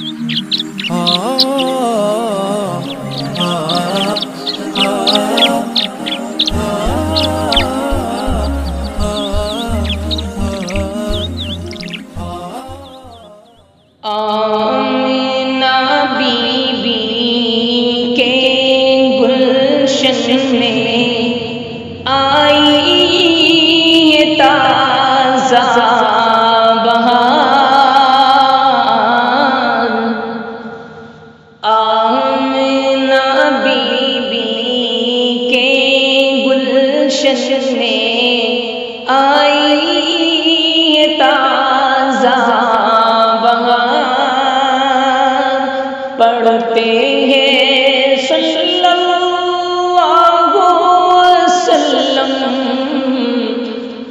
Amna be be کے گلشن میں آئی یہ تازہ بہار، آمنہ بی بی کے گلشن میں آئی یہ تازہ پڑھتے ہیں صلی اللہ وسلم،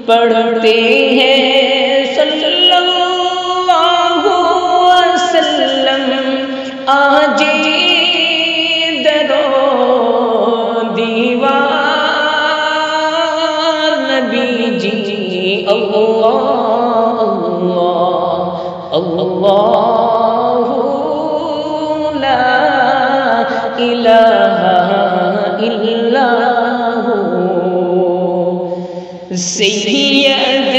پڑھتے ہیں صلی اللہ وسلم، آج درو دیوار نبی جی اللہ اللہ الہ الا ہو، سید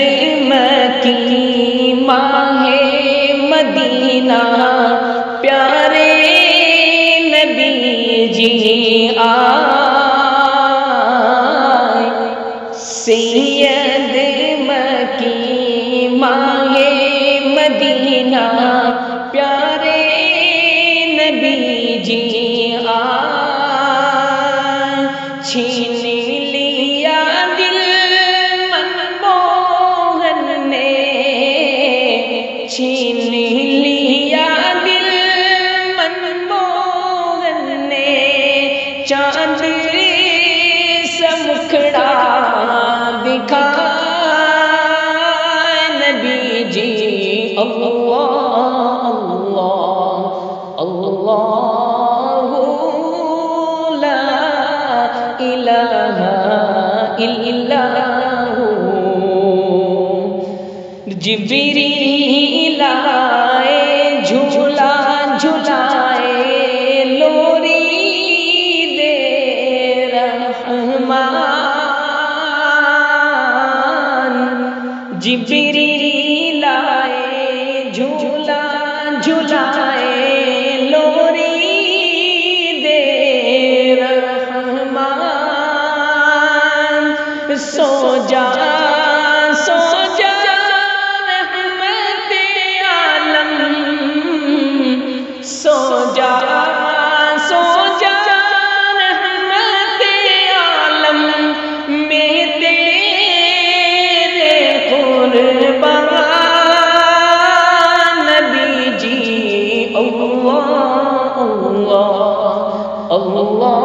مکی ماہ مدینہ پیارے نبی جی آئے، سید مکی ماہ مدینہ پیارے نبی جی چھین لیا دل منموہن نے، چھین لیا دل منموہن نے، چاند سا مکھڑا دکھا نبی جی اللہ اللہ الہ الا ہو، جبریل آئے جھولا جھلائے لوری دے رحمان، جبریل آئے جھولا جھلائے لوری دے رحمان، سو جا سو جا رحمت عالم، سو جا سو جا رحمت عالم، میں تیرے قربان نبی جی اللہ اللہ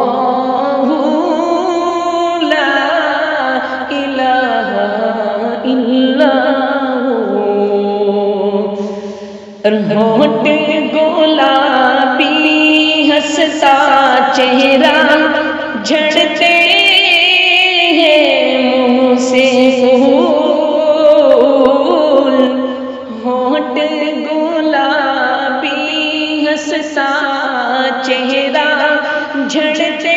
ہونٹ گلابی ہنستا چہرہ جھڑتے ہیں منہ سے پھول، ہونٹ گلابی ہنستا چہرہ جھڑتے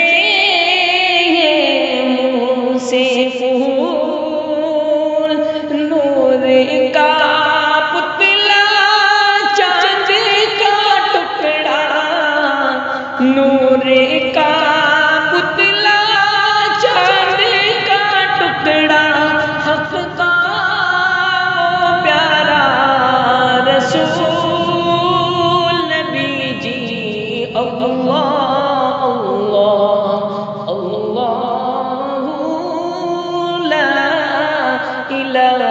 ہیں منہ سے پھول، نور کا نور کا پتلا چاند کا ٹکڑا، حق کا پیارا رسول نبی جی اللہ اللہ لا الہ